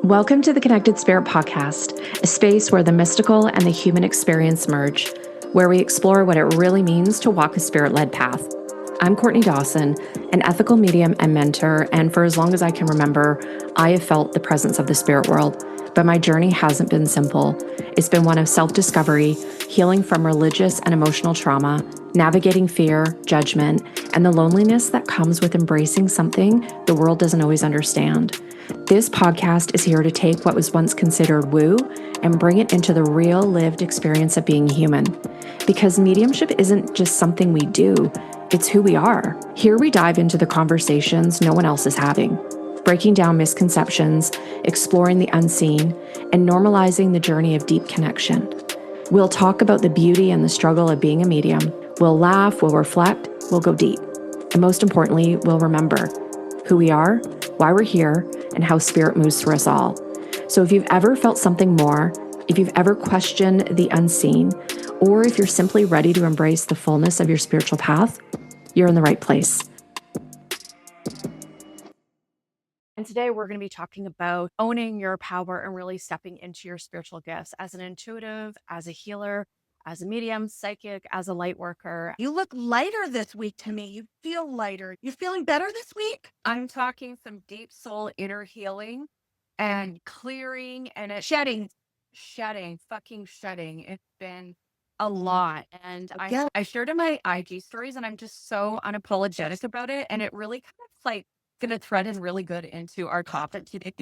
Welcome to the Connected Spirit Podcast, a space where the mystical and the human experience merge, where we explore what it really means to walk a spirit-led path. I'm Courtney Dawson, an ethical medium and mentor, and for as long as I can remember, I have felt the presence of the spirit world. But my journey hasn't been simple. It's been one of self-discovery, healing from religious and emotional trauma, navigating fear, judgment, and the loneliness that comes with embracing something the world doesn't always understand. This podcast is here to take what was once considered woo and bring it into the real lived experience of being human. Because mediumship isn't just something we do, it's who we are. Here we dive into the conversations no one else is having, breaking down misconceptions, exploring the unseen, and normalizing the journey of deep connection. We'll talk about the beauty and the struggle of being a medium. We'll laugh, we'll reflect, we'll go deep. And most importantly, we'll remember who we are, why we're here, and how spirit moves through us all. So if you've ever felt something more, if you've ever questioned the unseen, or if you're simply ready to embrace the fullness of your spiritual path, you're in the right place. And today we're going to be talking about owning your power and really stepping into your spiritual gifts as an intuitive, as a healer, as a medium, psychic, as a light worker. You look lighter this week to me. You feel lighter. You feeling better this week? I'm talking some deep soul inner healing and clearing and shedding. It's been a lot. And I shared in my IG stories and I'm just so unapologetic about it. And it really kind of like going to thread in really good into our topic today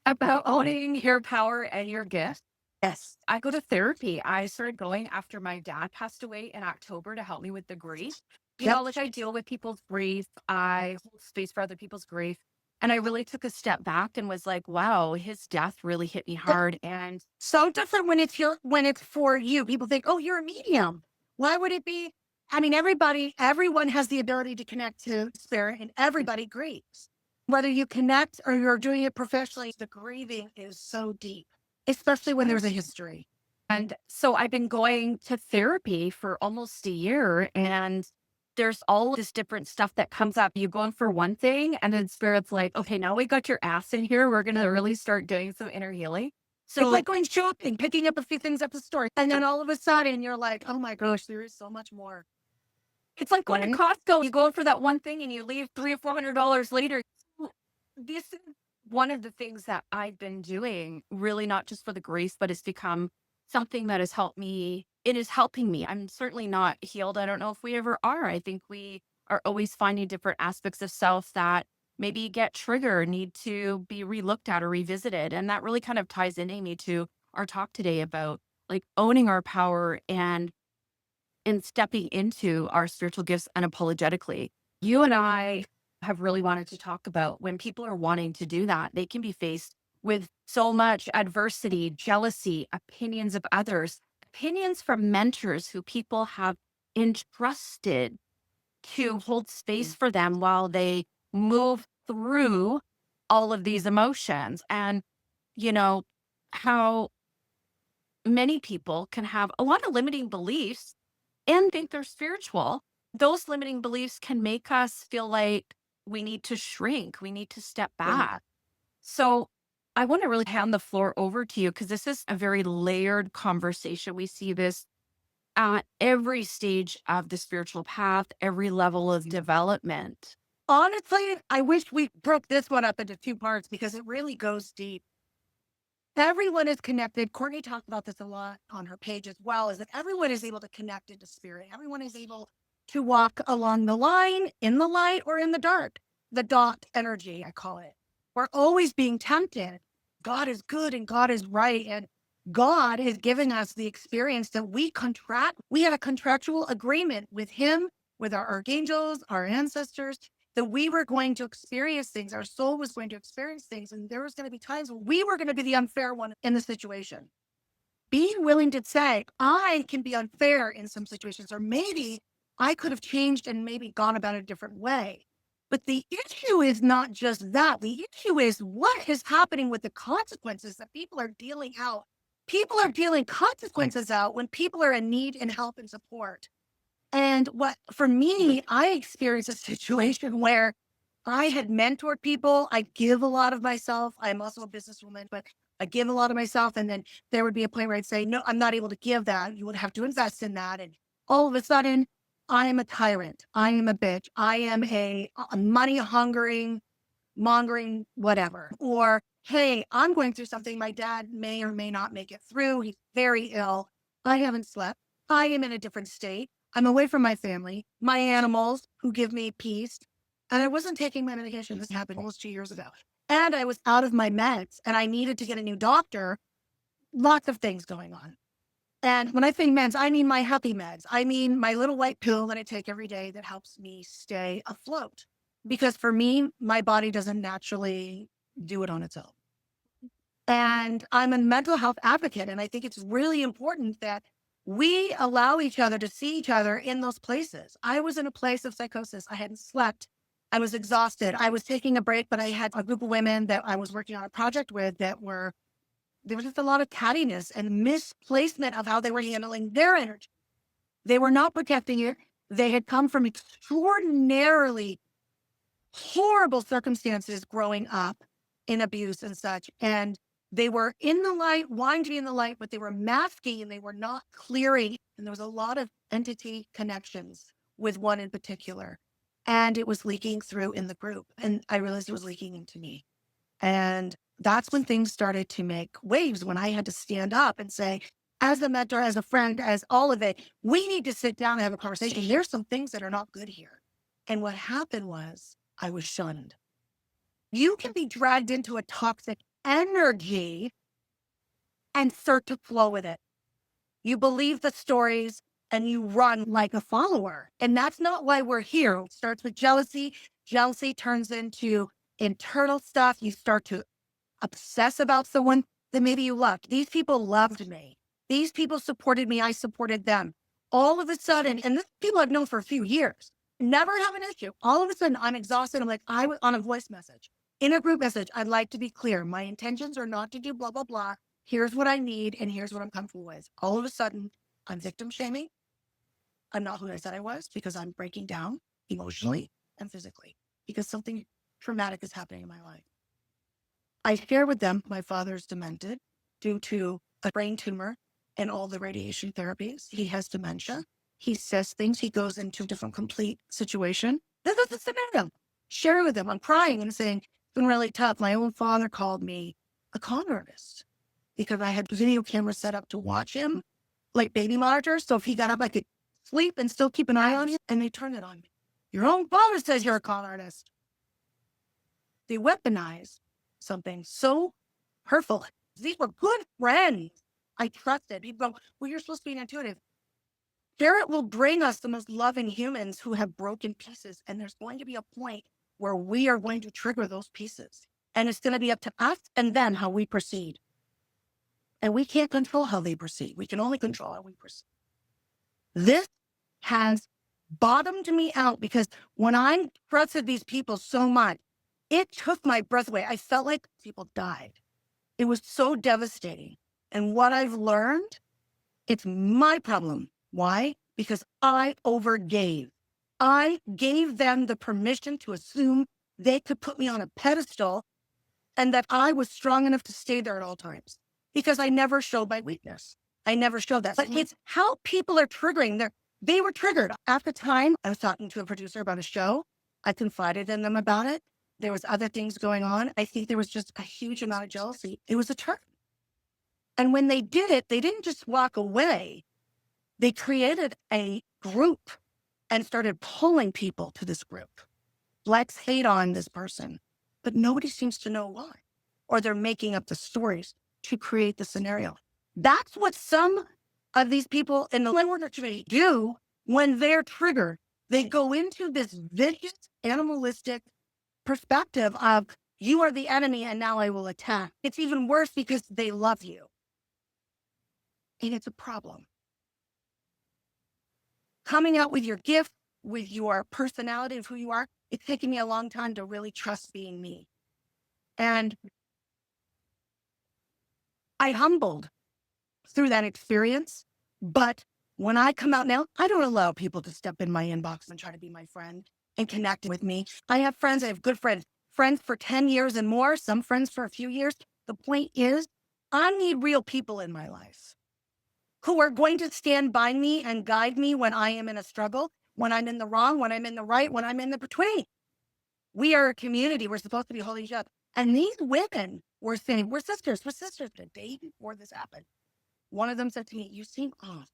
about owning your power and your gifts. Yes. I go to therapy. I started going after my dad passed away in October to help me with the grief. You know, like I deal with people's grief. I hold space for other people's grief. And I really took a step back and was like, wow, his death really hit me hard. And So different when it's for you. People think, oh, you're a medium. Why would it be? I mean, everyone has the ability to connect to spirit and everybody grieves. Whether you connect or you're doing it professionally, the grieving is so deep, especially when there's a history. And so I've been going to therapy for almost a year and there's all this different stuff that comes up. You go in for one thing and then spirit's like, okay, now we got your ass in here. We're going to really start doing some inner healing. So it's like going shopping, picking up a few things at the store. And then all of a sudden you're like, oh my gosh, there is so much more. It's like going to Costco. You go in for that one thing and you leave $300 or $400 later. This is one of the things that I've been doing, really not just for the grief, but it's become something that has helped me. It is helping me. I'm certainly not healed. I don't know if we ever are. I think we are always finding different aspects of self that maybe get triggered, need to be relooked at or revisited. And that really kind of ties in, Amy, to our talk today about like owning our power and stepping into our spiritual gifts unapologetically. You and I have really wanted to talk about when people are wanting to do that, they can be faced with so much adversity, jealousy, opinions of others, opinions from mentors who people have entrusted to hold space for them while they move through all of these emotions. And, you know, how many people can have a lot of limiting beliefs and think they're spiritual. Those limiting beliefs can make us feel like we need to shrink, we need to step back. So I want to really hand the floor over to you because this is a very layered conversation. We see this at every stage of the spiritual path, every level of development. Honestly, I wish we broke this one up into two parts because it really goes deep. Everyone is connected. Courtney talked about this a lot on her page as well, is that everyone is able to connect into spirit. Everyone is able to walk along the line in the light or in the dark, the dot energy, I call it. We're always being tempted. God is good and God is right. And God has given us the experience that we have a contractual agreement with him, with our archangels, our ancestors, that we were going to experience things. Our soul was going to experience things. And there was going to be times when we were going to be the unfair one in the situation. Being willing to say, I can be unfair in some situations, or maybe I could have changed and maybe gone about it a different way. But the issue is not just that. The issue is what is happening with the consequences that people are dealing out. People are dealing consequences out when people are in need and help and support. And for me, I experienced a situation where I had mentored people. I give a lot of myself. I'm also a businesswoman, but I give a lot of myself. And then there would be a point where I'd say, no, I'm not able to give that. You would have to invest in that. And all of a sudden, I am a tyrant. I am a bitch. I am a money mongering, whatever. Or, hey, I'm going through something. My dad may or may not make it through. He's very ill. I haven't slept. I am in a different state. I'm away from my family, my animals who give me peace. And I wasn't taking my medication. This happened almost 2 years ago. And I was out of my meds and I needed to get a new doctor. Lots of things going on. And when I say meds, I mean my happy meds. I mean my little white pill that I take every day that helps me stay afloat. Because for me, my body doesn't naturally do it on its own. And I'm a mental health advocate. And I think it's really important that we allow each other to see each other in those places. I was in a place of psychosis. I hadn't slept. I was exhausted. I was taking a break, but I had a group of women that I was working on a project with there was just a lot of cattiness and misplacement of how they were handling their energy. They were not protecting it. They had come from extraordinarily horrible circumstances growing up in abuse and such. And they were in the light, wanting to be in the light, but they were masking and they were not clearing. And there was a lot of entity connections with one in particular. And it was leaking through in the group. And I realized it was leaking into me. And that's when things started to make waves, when I had to stand up and say, as a mentor, as a friend, as all of it, we need to sit down and have a conversation. There's some things that are not good here. And what happened was I was shunned. You can be dragged into a toxic energy and start to flow with it. You believe the stories and you run like a follower. And that's not why we're here. It starts with jealousy. Jealousy turns into internal stuff. You start to obsess about someone that maybe you loved. These people loved me. These people supported me. I supported them. All of a sudden, and this people I've known for a few years, never have an issue. All of a sudden, I'm exhausted. I'm like, I was on a voice message. In a group message, I'd like to be clear. My intentions are not to do blah, blah, blah. Here's what I need, and here's what I'm comfortable with. All of a sudden, I'm victim shaming. I'm not who I said I was because I'm breaking down emotionally and physically because something traumatic is happening in my life. I share with them my father's demented due to a brain tumor and all the radiation therapies. He has dementia. He says things. He goes into a different complete situation. This is the scenario. Share with them. I'm crying and saying, it's been really tough. My own father called me a con artist because I had video cameras set up to watch him, like baby monitors. So if he got up, I could sleep and still keep an eye on him. And they turned it on me. Your own father says you're a con artist. They weaponize something so hurtful. These were good friends. I trusted. People go, well, you're supposed to be an intuitive. Spirit will bring us the most loving humans who have broken pieces. And there's going to be a point where we are going to trigger those pieces. And it's going to be up to us and them how we proceed. And we can't control how they proceed. We can only control how we proceed. This has bottomed me out because when I trusted these people so much, it took my breath away. I felt like people died. It was so devastating. And what I've learned, it's my problem. Why? Because I overgave. I gave them the permission to assume they could put me on a pedestal and that I was strong enough to stay there at all times because I never showed my weakness. I never showed that. But it's how people are triggering. They were triggered. At the time, I was talking to a producer about a show. I confided in them about it. There was other things going on. I think there was just a huge amount of jealousy. It was a turn. And when they did it, they didn't just walk away. They created a group and started pulling people to this group. Let's hate on this person. But nobody seems to know why. Or they're making up the stories to create the scenario. That's what some of these people in the lightworker community do when they're triggered. They go into this vicious, animalistic perspective of, you are the enemy and now I will attack. It's even worse because they love you. And it's a problem. Coming out with your gift, with your personality of who you are, it's taken me a long time to really trust being me. And I humbled through that experience. But when I come out now, I don't allow people to step in my inbox and try to be my friend and connecting with me. I have friends, I have good friends, friends for 10 years and more, some friends for a few years. The point is, I need real people in my life who are going to stand by me and guide me when I am in a struggle, when I'm in the wrong, when I'm in the right, when I'm in the between. We are a community. We're supposed to be holding each other. And these women were saying, we're sisters. The day before this happened, one of them said to me, you seem off.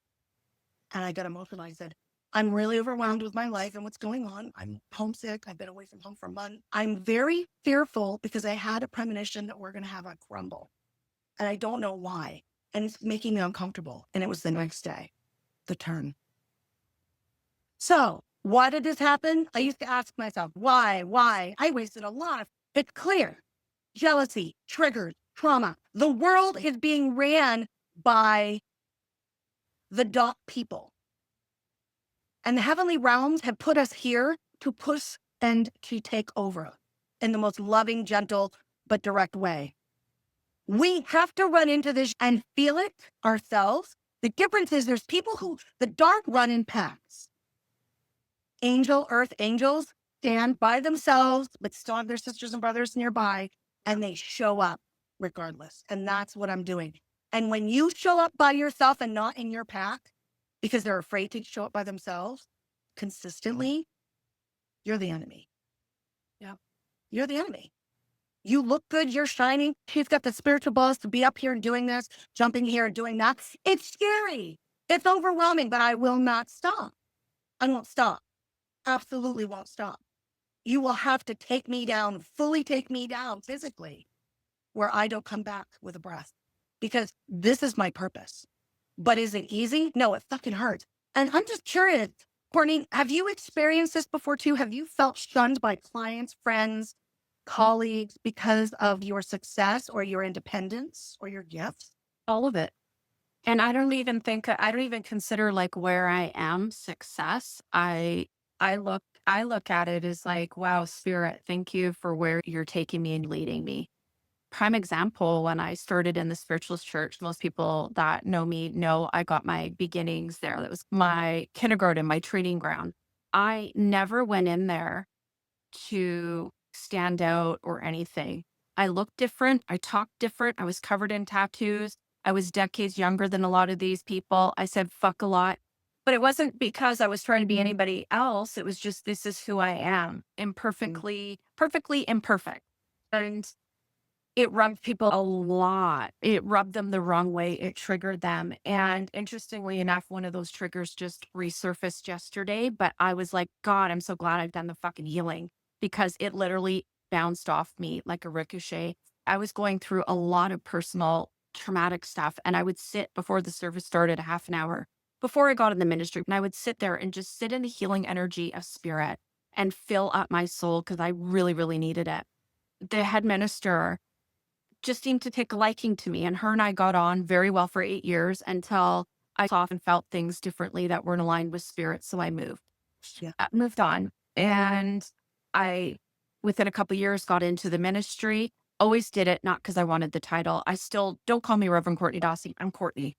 And I got emotional. I said, I'm really overwhelmed with my life and what's going on. I'm homesick. I've been away from home for a month. I'm very fearful because I had a premonition that we're going to have a crumble. And I don't know why. And it's making me uncomfortable. And it was the next day, the turn. So why did this happen? I used to ask myself, why? I wasted a lot of, it's clear. Jealousy, triggers, trauma. The world is being ran by the dark people. And the heavenly realms have put us here to push and to take over in the most loving, gentle, but direct way. We have to run into this and feel it ourselves. The difference is there's people who, the dark run in packs. Earth angels stand by themselves, but still have their sisters and brothers nearby, and they show up regardless. And that's what I'm doing. And when you show up by yourself and not in your pack, because they're afraid to show up by themselves consistently, you're the enemy. Yeah. You're the enemy. You look good, you're shining. She's got the spiritual balls to be up here and doing this, jumping here and doing that. It's scary. It's overwhelming, but I will not stop. I won't stop. Absolutely won't stop. You will have to take me down, fully take me down physically, where I don't come back with a breath, because this is my purpose. But is it easy? No, it fucking hurts. And I'm just curious, Courtney, have you experienced this before too? Have you felt shunned by clients, friends, colleagues because of your success or your independence or your gifts? All of it. And I don't even consider like where I am success. I look at it as like, wow, spirit, thank you for where you're taking me and leading me. Prime example, when I started in the spiritualist church, most people that know me know I got my beginnings there. That was my kindergarten, my training ground. I never went in there to stand out or anything. I looked different. I talked different. I was covered in tattoos. I was decades younger than a lot of these people. I said fuck a lot. But it wasn't because I was trying to be anybody else. It was just, this is who I am, perfectly imperfect. And it rubbed people a lot. It rubbed them the wrong way. It triggered them. And interestingly enough, one of those triggers just resurfaced yesterday. But I was like, God, I'm so glad I've done the fucking healing, because it literally bounced off me like a ricochet. I was going through a lot of personal traumatic stuff. And I would sit before the service started, a half an hour before I got in the ministry. And I would sit there and just sit in the healing energy of spirit and fill up my soul, because I really, really needed it. The head minister just seemed to take a liking to me. And her and I got on very well for 8 years until I saw and felt things differently that weren't aligned with spirit. So I moved. Yeah. Moved on. And I, within a couple of years, got into the ministry. Always did it, not because I wanted the title. I still, don't call me Reverend Courtney Dawson. I'm Courtney.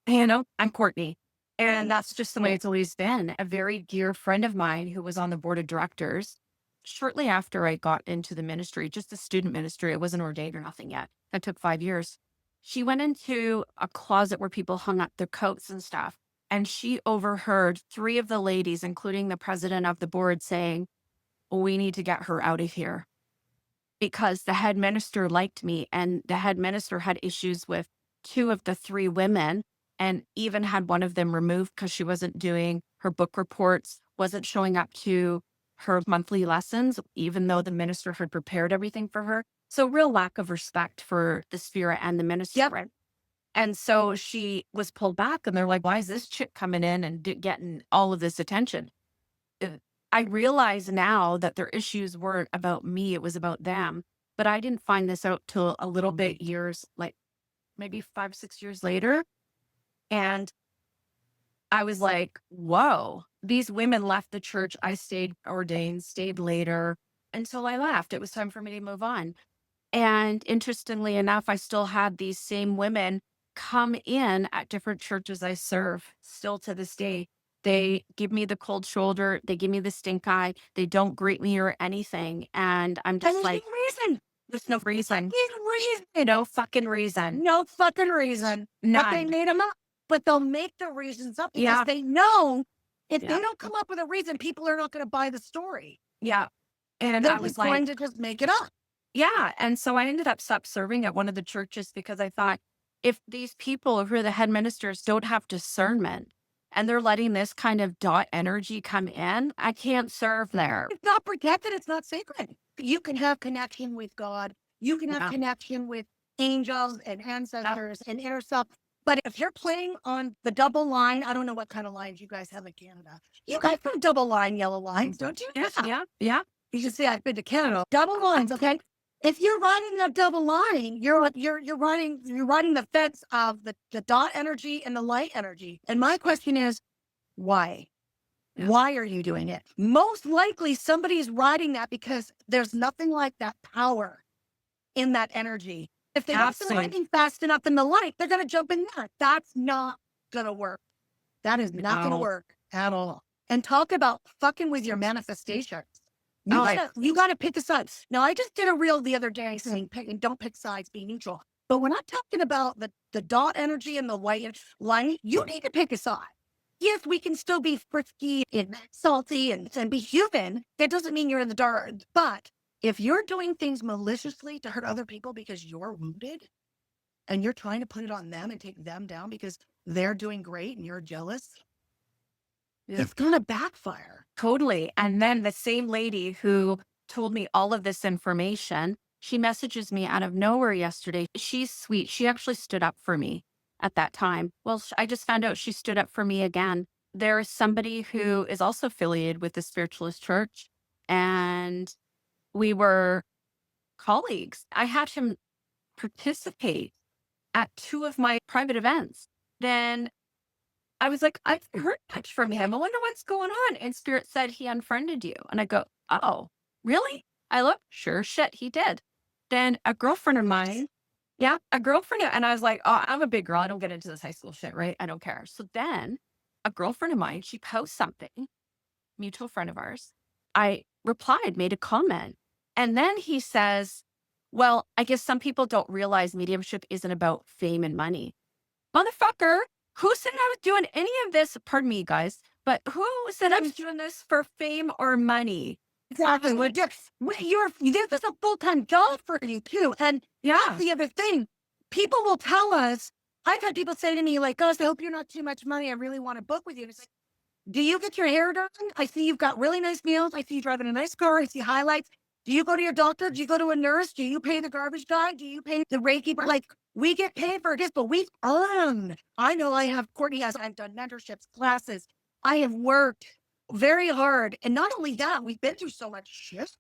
I'm Courtney. And that's just the way it's always been. A very dear friend of mine who was on the board of directors, shortly after I got into the ministry, just a student ministry, I wasn't ordained or nothing yet. That took 5 years. She went into a closet where people hung up their coats and stuff. And she overheard 3 of the ladies, including the president of the board, saying, we need to get her out of here. Because the head minister liked me, and the head minister had issues with 2 of the 3 women, and even had one of them removed because she wasn't doing her book reports, wasn't showing up to her monthly lessons, even though the minister had prepared everything for her. So real lack of respect for the spirit and the minister. Yep. And so she was pulled back, and they're like, why is this chick coming in and getting all of this attention? I realize now that their issues weren't about me. It was about them. But I didn't find this out till a little bit years, like maybe 5, 6 years later. And I was like, whoa, these women left the church. I stayed ordained, stayed later until I left. It was time for me to move on. And interestingly enough, I still had these same women come in at different churches I serve still to this day. They give me the cold shoulder. They give me the stink eye. They don't greet me or anything. And I'm And just there's like, no reason. there's no reason. Reason. No fucking reason. No fucking reason. But they None. made them up. But they'll make the reasons up because Yeah. they know if Yeah. they don't come up with a reason, people are not going to buy the story. Yeah. And They're I was just going like, to just make it up. yeah. And so I ended up stop serving at one of the churches because I thought, if these people who are the head ministers don't have discernment and they're letting this kind of dot energy come in, I can't serve there. It's not protected. It's not sacred. You can have connection with God. You can have Yeah. connection with angels and ancestors and inner self. But if you're playing on the double line, I don't know what kind of lines you guys have in Canada. You guys have double line, yellow lines, don't you? Yeah. Yeah. You can see I've been to Canada. Double lines, okay? If you're riding that double line, you're riding the fence of the dot energy and the light energy. And my question is, why? Yeah. Why are you doing it? Most likely somebody's riding that because there's nothing like that power in that energy. If they don't Absolutely. riding fast enough in the light, they're going to jump in there. That's not going to work. That is not going to No. work at all. And talk about fucking with your manifestations. Oh, You gotta pick a side. Now, I just did a reel the other day saying don't pick sides, be neutral. But when I'm talking about the dot energy and the white line, you need to pick a side. Yes, we can still be frisky and salty and be human. That doesn't mean you're in the dark. But if you're doing things maliciously to hurt other people because you're wounded and you're trying to put it on them and take them down because they're doing great and you're jealous, it's gonna backfire. Totally. And then the same lady who told me all of this information, she messages me out of nowhere yesterday. She's sweet. She actually stood up for me at that time. Well, I just found out she stood up for me again. There is somebody who is also affiliated with the Spiritualist Church, and we were colleagues. I had him participate at 2 of my private events. Then I was like, I've heard much from him. I wonder what's going on. And Spirit said he unfriended you. And I go, oh, really? I look, sure shit, he did. Then a girlfriend of mine, and I was like, oh, I'm a big girl. I don't get into this high school shit, right? I don't care. So then a girlfriend of mine, she posts something, mutual friend of ours. I replied, made a comment. And then he says, well, I guess some people don't realize mediumship isn't about fame and money. Motherfucker. Who said I was doing any of this? Pardon me, guys, but who said I was doing this for fame or money? Exactly. This is a full-time job for you too. And that's the other thing. People will tell us, I've had people say to me like, "Gus, I hope you're not too much money. I really want to book with you." And it's like, do you get your hair done? I see you've got really nice meals. I see you driving a nice car. I see highlights. Do you go to your doctor? Do you go to a nurse? Do you pay the garbage guy? Do you pay the Reiki? Like, we get paid for this, but we earn. I know Courtney I've done mentorships, classes. I have worked very hard. And not only that, we've been through so much shit.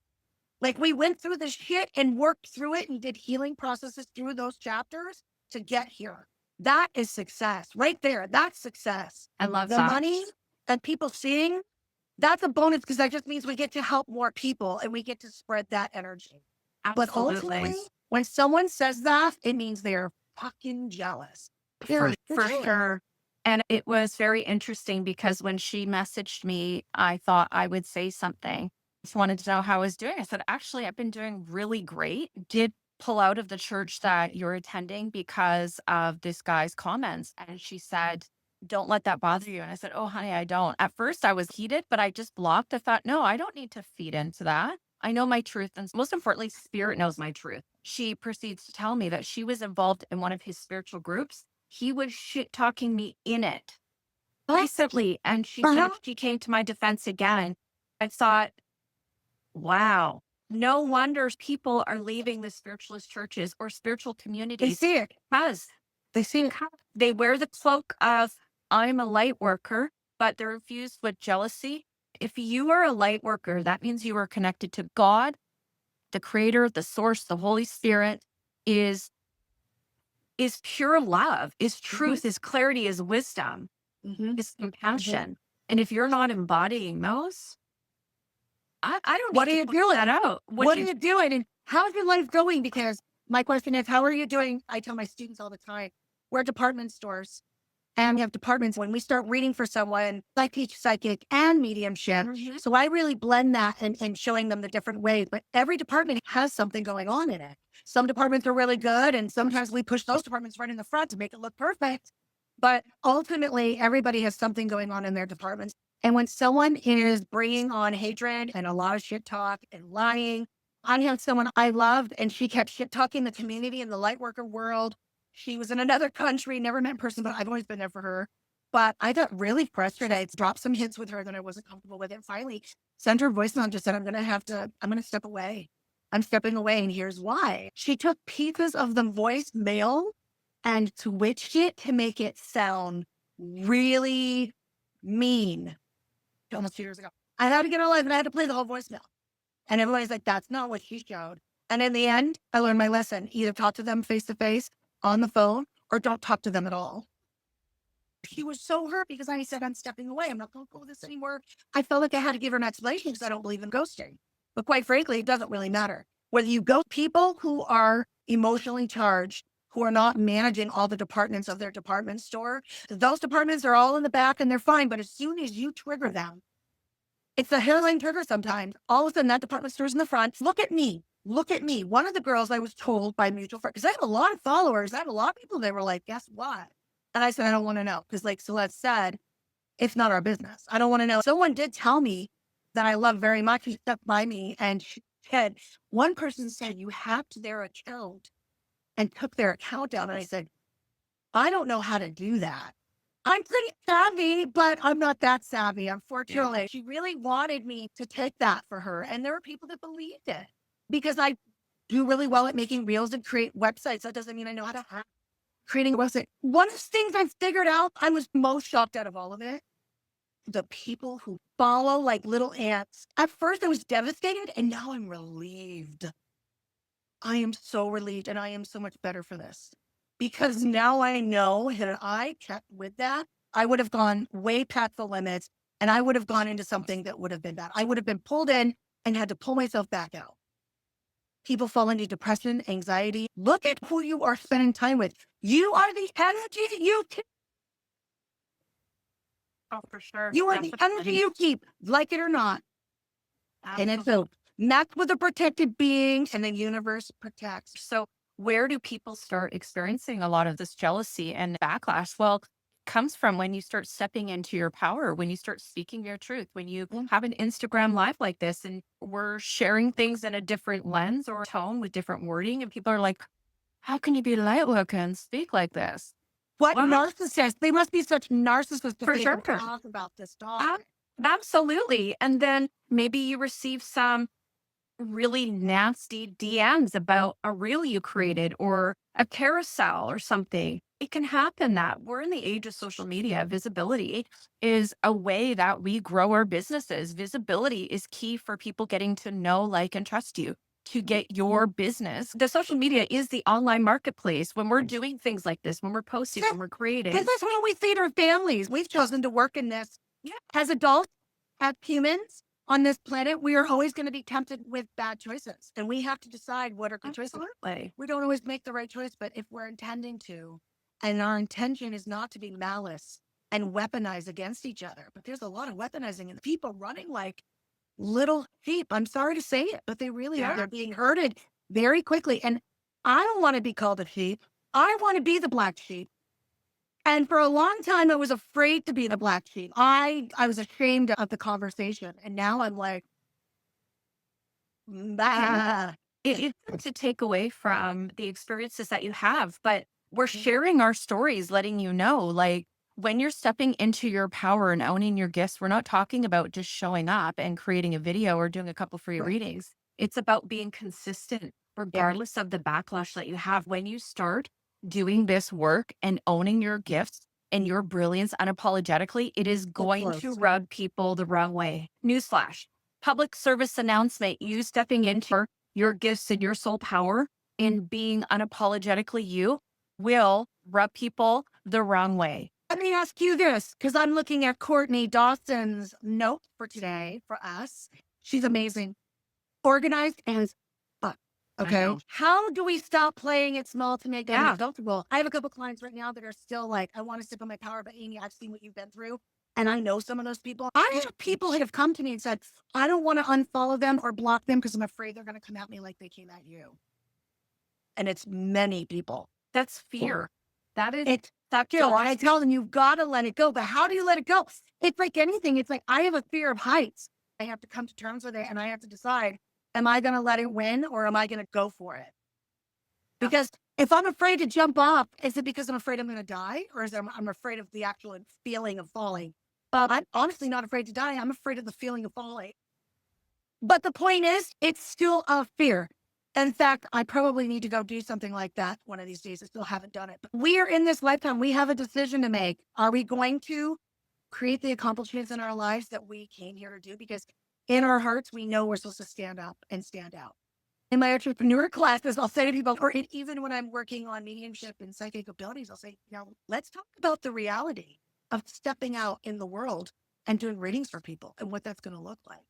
Like, we went through this shit and worked through it and did healing processes through those chapters to get here. That is success right there. That's success. I love the that. money and people seeing. That's a bonus because that just means we get to help more people and we get to spread that energy. But Absolutely. ultimately, when someone says that, it means they're fucking jealous. For sure. And it was very interesting because when she messaged me, I thought I would say something. She wanted to know how I was doing. I said, actually, I've been doing really great. Did pull out of the church that you're attending because of this guy's comments. And she said, don't let that bother you. And I said, oh, honey, I don't. At first I was heated, but I just blocked. I thought, no, I don't need to feed into that. I know my truth. And most importantly, Spirit knows my truth. She proceeds to tell me that she was involved in one of his spiritual groups. He was shit talking me in it recently. And she said she came to my defense again. I thought, wow, no wonder people are leaving the spiritualist churches or spiritual communities. They see it. Because They see it. they wear the cloak of, I'm a light worker, but they're infused with jealousy. If you are a light worker, that means you are connected to God, the creator, the source, the Holy Spirit is pure love, is truth, is clarity, is wisdom, is compassion. And if you're not embodying those, I don't What need are to you put doing? that out. What are you doing? And how's your life going? Because my question is, how are you doing? I tell my students all the time, we're department stores And we have departments when we start reading for someone, I teach psychic and mediumship. So I really blend that and showing them the different ways. But every department has something going on in it. Some departments are really good. And sometimes we push those departments right in the front to make it look perfect. But ultimately, everybody has something going on in their departments. And when someone is bringing on hatred and a lot of shit talk and lying, I had someone I loved and she kept shit talking the community in the lightworker world. She was in another country, never met in person, but I've always been there for her. But I got really frustrated. I dropped some hints with her that I wasn't comfortable with. And finally sent her voicemail and just said, I'm going to step away. I'm stepping away. And here's why. She took pieces of the voicemail and switched it to make it sound really mean. Almost 2 years ago. I had to get her live and I had to play the whole voicemail. And everybody's like, that's not what she showed. And in the end, I learned my lesson. Either talk to them face to face on the phone or don't talk to them at all. She was so hurt because I said, I'm stepping away. I'm not going to go with this anymore. I felt like I had to give her an explanation because I don't believe in ghosting. But quite frankly, it doesn't really matter. Whether you ghost people who are emotionally charged, who are not managing all the departments of their department store, those departments are all in the back and they're fine. But as soon as you trigger them, it's a hairline trigger sometimes. All of a sudden, that department store's in the front. Look at me. Look at me. One of the girls I was told by mutual friends, because I have a lot of followers. I have a lot of people that were like, guess what? And I said, I don't want to know. Because like Celeste said, it's not our business. I don't want to know. Someone did tell me that I love very much. She stuck by me and she said, one person said, you hacked their account and took their account down. And I said, I don't know how to do that. I'm pretty savvy, but I'm not that savvy, unfortunately. Yeah. She really wanted me to take that for her. And there were people that believed it because I do really well at making reels and create websites. That doesn't mean I know how to hack creating a website. One of the things I figured out, I was most shocked out of all of it, the people who follow like little ants. At first I was devastated and now I'm relieved. I am so relieved and I am so much better for this. Because now I know that I kept with that, I would have gone way past the limits and I would have gone into something that would have been bad. I would have been pulled in and had to pull myself back out. People fall into depression, anxiety. Look at who you are spending time with. You are the energy that you keep. Oh, for sure. You are the energy you keep, like it or not. Absolutely. And it's so that's with a protected being and the universe protects. So where do people start experiencing a lot of this jealousy and backlash? Well, it comes from when you start stepping into your power, when you start speaking your truth, when you have an Instagram live like this and we're sharing things in a different lens or tone with different wording. And people are like, how can you be lightworker and speak like this? What narcissists? They must be such narcissists for sure. Talk about this topic. Absolutely. And then maybe you receive some really nasty DMs about a reel you created or a carousel or something. It can happen that we're in the age of social media. Visibility is a way that we grow our businesses. Visibility is key for people getting to know, like, and trust you to get your business. The social media is the online marketplace. When we're doing things like this, when we're posting, when we're creating. This is how we feed our families. We've chosen to work in this. Yeah. As adults, as humans, on this planet, we are always going to be tempted with bad choices. And we have to decide what are good choices. We don't always make the right choice, but if we're intending to, and our intention is not to be malice and weaponize against each other, but there's a lot of weaponizing and people running like little sheep. I'm sorry to say it, but they really are. They're being herded very quickly. And I don't want to be called a sheep. I want to be the black sheep. And for a long time, I was afraid to be the black sheep. I was ashamed of the conversation. And now I'm like, bah. It's to take away from the experiences that you have, but we're sharing our stories, letting you know, like, when you're stepping into your power and owning your gifts, we're not talking about just showing up and creating a video or doing a couple free readings. It's about being consistent, regardless of the backlash that you have. When you start doing this work and owning your gifts and your brilliance unapologetically, it is going to rub people the wrong way. Newsflash, public service announcement, you stepping into your gifts and your soul power and being unapologetically you will rub people the wrong way. Let me ask you this, because I'm looking at Courtney Dawson's note for today for us. She's amazing. Organized as fuck. Okay. know. How do we stop playing it small to make Yeah. it comfortable? I have a couple clients right now that are still like, I want to step on my power, but Amy, I've seen what you've been through. And I know some of those people. I have people that have come to me and said, I don't want to unfollow them or block them because I'm afraid they're going to come at me like they came at you. And it's many people. That's fear. That is It's that fear. I tell them you've got to let it go. But how do you let it go? It's like anything. It's like I have a fear of heights. I have to come to terms with it and I have to decide, am I going to let it win or am I going to go for it? Because if I'm afraid to jump off, is it because I'm afraid I'm going to die? Or is it I'm afraid of the actual feeling of falling? I'm honestly not afraid to die. I'm afraid of the feeling of falling. But the point is, it's still a fear. In fact, I probably need to go do something like that one of these days. I still haven't done it. But we are in this lifetime. We have a decision to make. Are we going to create the accomplishments in our lives that we came here to do? Because in our hearts, we know we're supposed to stand up and stand out. In my entrepreneur classes, I'll say to people, or even when I'm working on mediumship and psychic abilities, I'll say, let's talk about the reality of stepping out in the world and doing readings for people and what that's going to look like.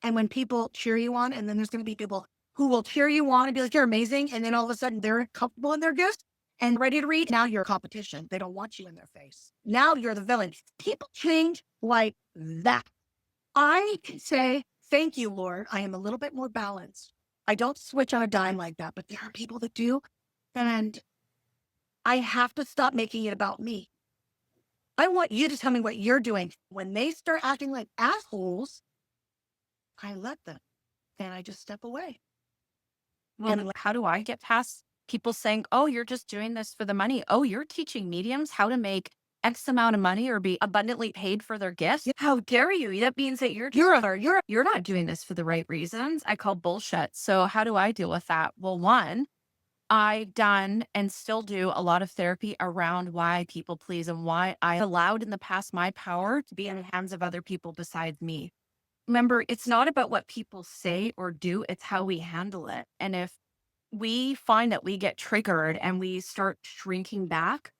And when people cheer you on, and then there's going to be people who will cheer you on and be like, you're amazing. And then all of a sudden they're comfortable in their gifts and ready to read. Now you're a competition. They don't want you in their face. Now you're the villain. People change like that. I can say, thank you, Lord. I am a little bit more balanced. I don't switch on a dime like that, but there are people that do. And I have to stop making it about me. I want you to tell me what you're doing. When they start acting like assholes, I let them and I just step away. Well, how do I get past people saying, oh, you're just doing this for the money? Oh, you're teaching mediums how to make X amount of money or be abundantly paid for their gifts? How dare you? That means that you're not doing this for the right reasons. I call bullshit. So how do I deal with that? Well, one, I've done and still do a lot of therapy around why people please and why I allowed in the past my power to be in the hands of other people besides me. Remember, it's not about what people say or do, it's how we handle it. And if we find that we get triggered and we start shrinking back,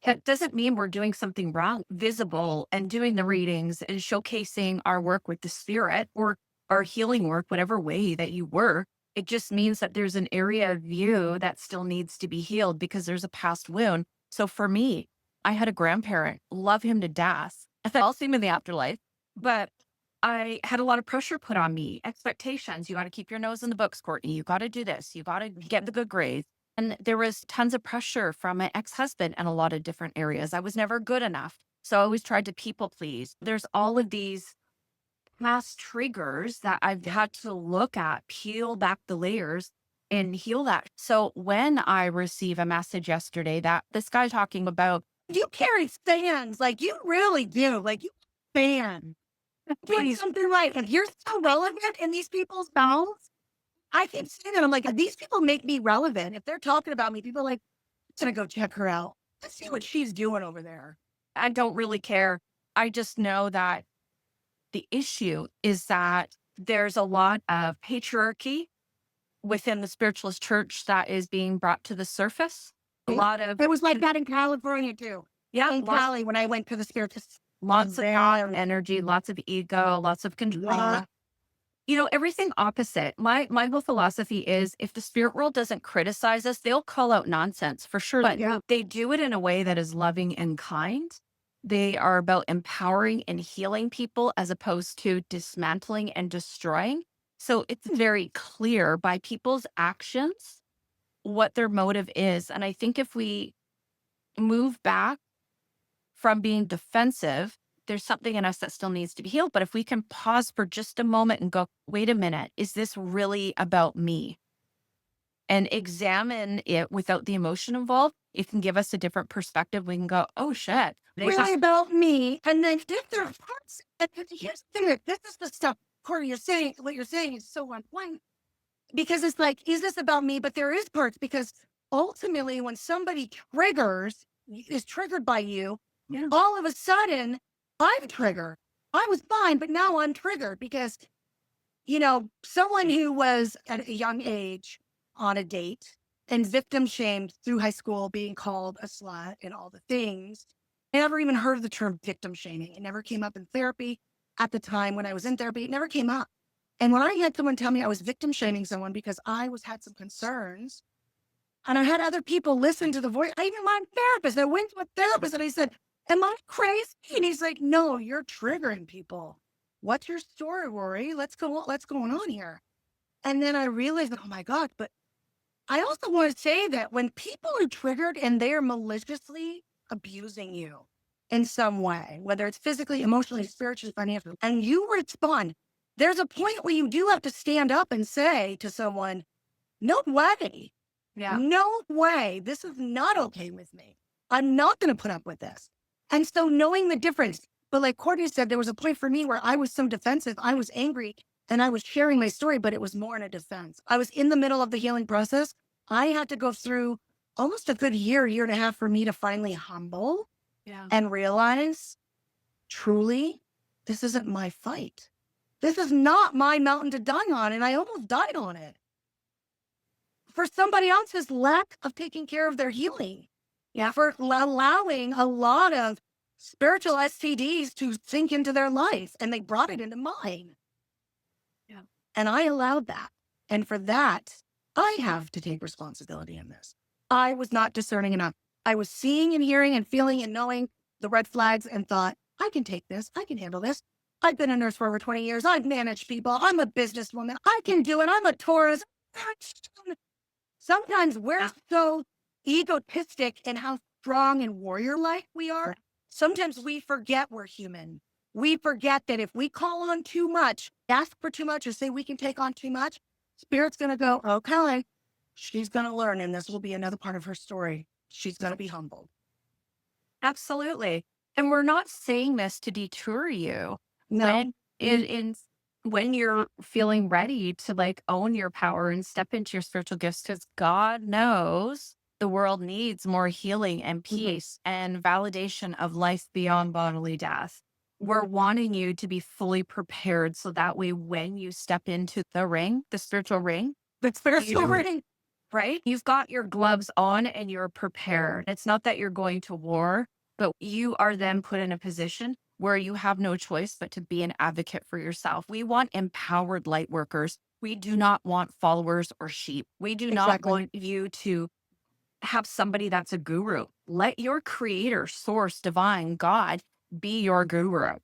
it doesn't mean we're doing something wrong. Visible and doing the readings and showcasing our work with the spirit or our healing work, whatever way that you work, it just means that there's an area of you that still needs to be healed because there's a past wound. So for me, I had a grandparent, love him to death. I'll see him in the afterlife, but I had a lot of pressure put on me, expectations. You got to keep your nose in the books, Courtney. You got to do this. You got to get the good grades. And there was tons of pressure from my ex-husband in a lot of different areas. I was never good enough. So I always tried to people please. There's all of these past triggers that I've had to look at, peel back the layers and heal that. So when I receive a message yesterday that this guy talking about, you carry stands, like you really do, like you fan. Doing something right. And you're so relevant in these people's mouths. I keep saying that. I'm like, these people make me relevant. If they're talking about me, people are like, I'm going to go check her out. Let's see what she's doing over there. I don't really care. I just know that the issue is that there's a lot of patriarchy within the spiritualist church that is being brought to the surface. A lot of it was like that in California too. Yeah, in Cali when I went to the spiritist. Lots of energy, lots of ego, lots of control. Everything opposite. My whole philosophy is if the spirit world doesn't criticize us, they'll call out nonsense for sure. But they do it in a way that is loving and kind. They are about empowering and healing people as opposed to dismantling and destroying. So it's very clear by people's actions what their motive is. And I think if we move back from being defensive, there's something in us that still needs to be healed. But if we can pause for just a moment and go, wait a minute, is this really about me? And examine it without the emotion involved, it can give us a different perspective. We can go, oh shit. Really about me. And then there are parts, here's the thing, this is the stuff, Corey, what you're saying is so on point. Because it's like, is this about me? But there is parts because ultimately when somebody is triggered by you, all of a sudden I'm triggered. I was fine, but now I'm triggered because, someone who was at a young age on a date and victim shamed through high school, being called a slut and all the things. I never even heard of the term victim shaming. It never came up in therapy at the time when I was in therapy. It never came up. And when I had someone tell me I was victim shaming someone because had some concerns, and I had other people listen to the voice, I even my therapist, I went to a therapist and I said, am I crazy? And he's like, no, you're triggering people. What's your story, Rory? What's going on here? And then I realized that, oh my God, but I also want to say that when people are triggered and they are maliciously abusing you in some way, whether it's physically, emotionally, spiritually, financially, and you respond, there's a point where you do have to stand up and say to someone, no way. Yeah. No way. This is not okay with me. I'm not going to put up with this. And so knowing the difference, but like Courtney said, there was a point for me where I was so defensive, I was angry, and I was sharing my story, but it was more in a defense. I was in the middle of the healing process. I had to go through almost a good year and a half for me to finally humble and realize, truly, this isn't my fight. This is not my mountain to die on, and I almost died on it. For somebody else's lack of taking care of their healing. Yeah. For allowing a lot of spiritual STDs to sink into their life, and they brought it into mine. Yeah. And I allowed that. And for that, I have to take responsibility in this. I was not discerning enough. I was seeing and hearing and feeling and knowing the red flags and thought, I can take this. I can handle this. I've been a nurse for over 20 years. I've managed people. I'm a businesswoman. I can do it. I'm a Taurus. Sometimes we're so egotistic in how strong and warrior-like we are. Sometimes we forget we're human. We forget that if we call on too much, ask for too much, or say we can take on too much, Spirit's going to go, okay, she's going to learn, and this will be another part of her story. She's going to be humbled. Absolutely. And we're not saying this to deter you. No. When you're feeling ready to like own your power and step into your spiritual gifts, because God knows the world needs more healing and peace and validation of life beyond bodily death. We're wanting you to be fully prepared so that way when you step into the ring, the spiritual ring, right? You've got your gloves on and you're prepared. It's not that you're going to war, but you are then put in a position where you have no choice but to be an advocate for yourself. We want empowered light workers. We do not want followers or sheep. We do not want you to have somebody that's a guru. Let your creator, source, divine, God be your guru.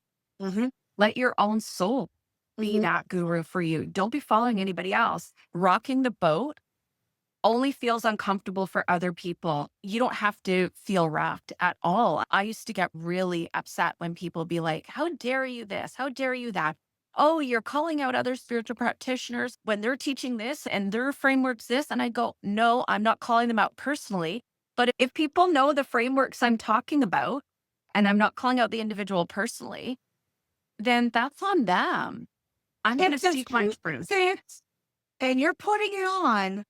Let your own soul be that guru for you. Don't be following anybody else. Rocking the boat only feels uncomfortable for other people. You don't have to feel rocked at all. I used to get really upset when people be like, how dare you this? How dare you that? Oh, you're calling out other spiritual practitioners when they're teaching this and their frameworks this. And I go, no, I'm not calling them out personally. But if people know the frameworks I'm talking about, and I'm not calling out the individual personally, then that's on them. I'm going to seek my truth. And you're putting it on,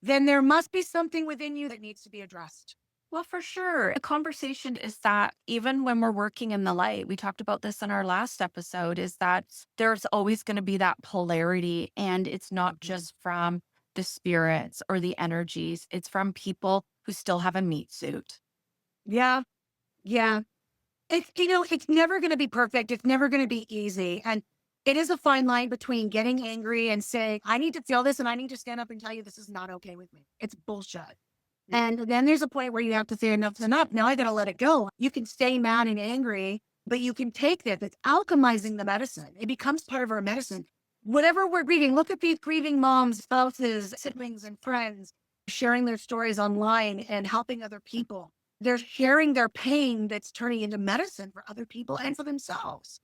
then there must be something within you that needs to be addressed. Well, for sure. The conversation is that even when we're working in the light, we talked about this in our last episode, is that there's always going to be that polarity. And it's not just from the spirits or the energies. It's from people who still have a meat suit. Yeah. Yeah. It's never going to be perfect. It's never going to be easy. And it is a fine line between getting angry and saying, I need to feel this and I need to stand up and tell you this is not okay with me. It's bullshit. And then there's a point where you have to say enough's enough. Now I got to let it go. You can stay mad and angry, but you can take this. It's alchemizing the medicine. It becomes part of our medicine. Whatever we're grieving, look at these grieving moms, spouses, siblings, and friends sharing their stories online and helping other people. They're sharing their pain that's turning into medicine for other people and for themselves.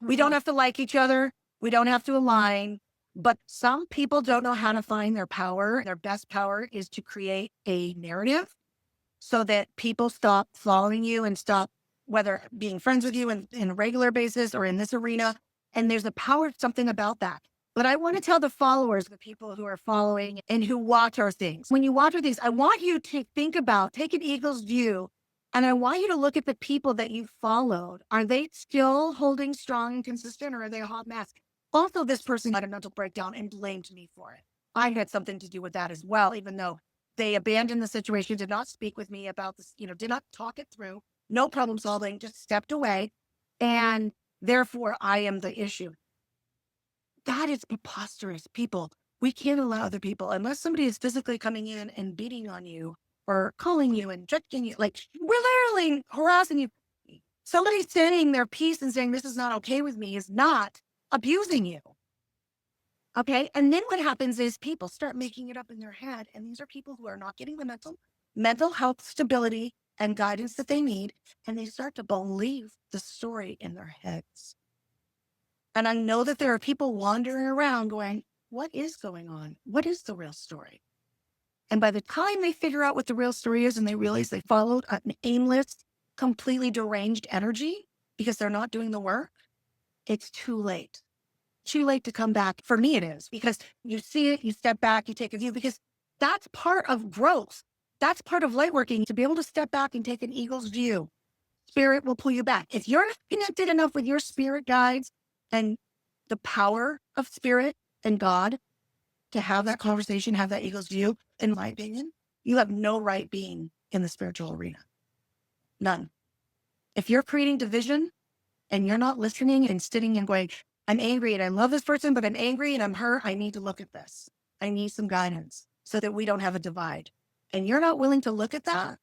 We don't have to like each other. We don't have to align. But some people don't know how to find their power. Their best power is to create a narrative so that people stop following you and stop, whether being friends with you in a regular basis or in this arena. And there's a power, something about that. But I want to tell the followers, the people who are following and who watch our things. When you watch our things, I want you to think about, take an eagle's view. And I want you to look at the people that you followed. Are they still holding strong and consistent, or are they a hot mess? Also, this person had a mental breakdown and blamed me for it. I had something to do with that as well, even though they abandoned the situation, did not speak with me about this, did not talk it through, no problem solving, just stepped away. And therefore, I am the issue. That is preposterous. People, we can't allow other people, unless somebody is physically coming in and beating on you or calling you and judging you. Like, we're literally harassing you. Somebody saying their piece and saying, this is not okay with me, is not abusing you. Okay. And then what happens is people start making it up in their head. And these are people who are not getting the mental health stability and guidance that they need. And they start to believe the story in their heads. And I know that there are people wandering around going, what is going on? What is the real story? And by the time they figure out what the real story is and they realize they followed an aimless, completely deranged energy because they're not doing the work, it's too late. Too late to come back. For me, it is, because you see it, you step back, you take a view, because that's part of growth. That's part of light working, to be able to step back and take an eagle's view. Spirit will pull you back. If you're not connected enough with your spirit guides and the power of spirit and God to have that conversation, have that eagle's view, in my opinion, you have no right being in the spiritual arena. None. If you're creating division and you're not listening and sitting and going, I'm angry and I love this person, but I'm angry and I'm hurt, I need to look at this. I need some guidance so that we don't have a divide. And you're not willing to look at that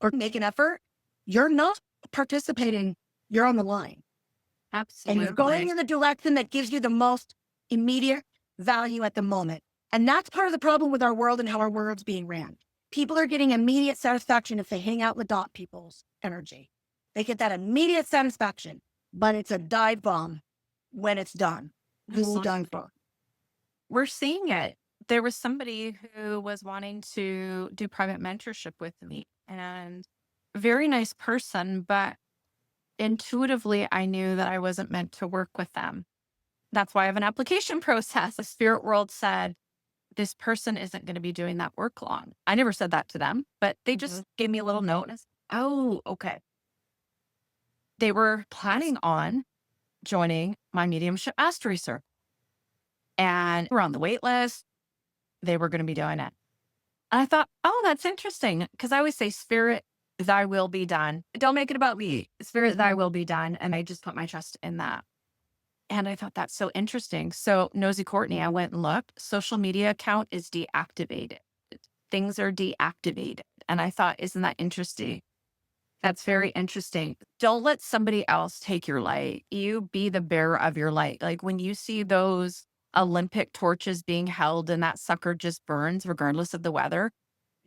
or make an effort, you're not participating. You're on the line. Absolutely. And you're going in the direction that gives you the most immediate value at the moment. And that's part of the problem with our world and how our world's being ran. People are getting immediate satisfaction if they hang out with dot people's energy. They get that immediate satisfaction, but it's a dive bomb when it's done. Who's done for? We're seeing it. There was somebody who was wanting to do private mentorship with me, and very nice person, but intuitively I knew that I wasn't meant to work with them. That's why I have an application process. The spirit world said, this person isn't going to be doing that work long. I never said that to them, but they just gave me a little note and I said, oh, okay. They were planning on joining my mediumship mastery circle, and we're on the wait list. They were going to be doing it. And I thought, oh, that's interesting. Because I always say, spirit, thy will be done. Don't make it about me. Spirit, thy will be done. And I just put my trust in that. And I thought that's so interesting. So Nosy Courtney, I went and looked. Social media account is deactivated. Things are deactivated. And I thought, isn't that interesting? That's very interesting. Don't let somebody else take your light. You be the bearer of your light. Like when you see those Olympic torches being held and that sucker just burns regardless of the weather,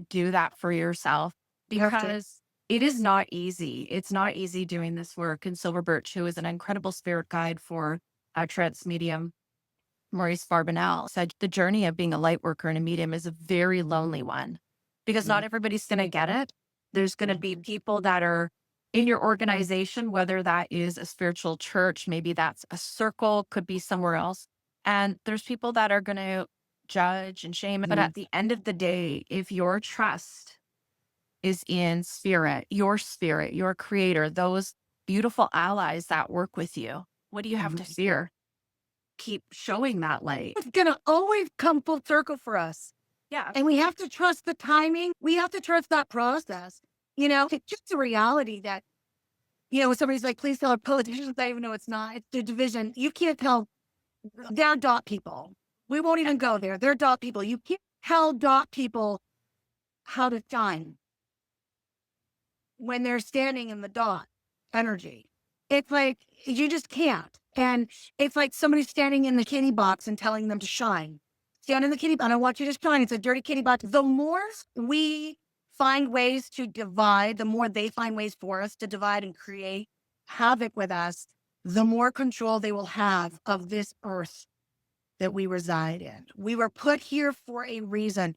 do that for yourself, because it is not easy. It's not easy doing this work. And Silver Birch, who is an incredible spirit guide for a trance medium, Maurice Barbonell, said the journey of being a light worker and a medium is a very lonely one, because not everybody's going to get it. There's going to be people that are in your organization, whether that is a spiritual church, maybe that's a circle, could be somewhere else. And there's people that are going to judge and shame. But at the end of the day, if your trust is in spirit, your creator, those beautiful allies that work with you, what do you have to fear? Keep showing that light. It's going to always come full circle for us. Yeah. And we have to trust the timing. We have to trust that process. You know, it's just a reality that, you know, when somebody's like, please tell our politicians, I even know it's not. It's the division. You can't tell. They're dot people. We won't even go there. They're dot people. You can't tell dot people how to shine when they're standing in the dot energy. It's like, you just can't. And it's like somebody standing in the kitty box and telling them to shine. Stand in the kitty box. I don't want you to shine. It's a dirty kitty box. The more we find ways to divide, the more they find ways for us to divide and create havoc with us, the more control they will have of this earth that we reside in. We were put here for a reason.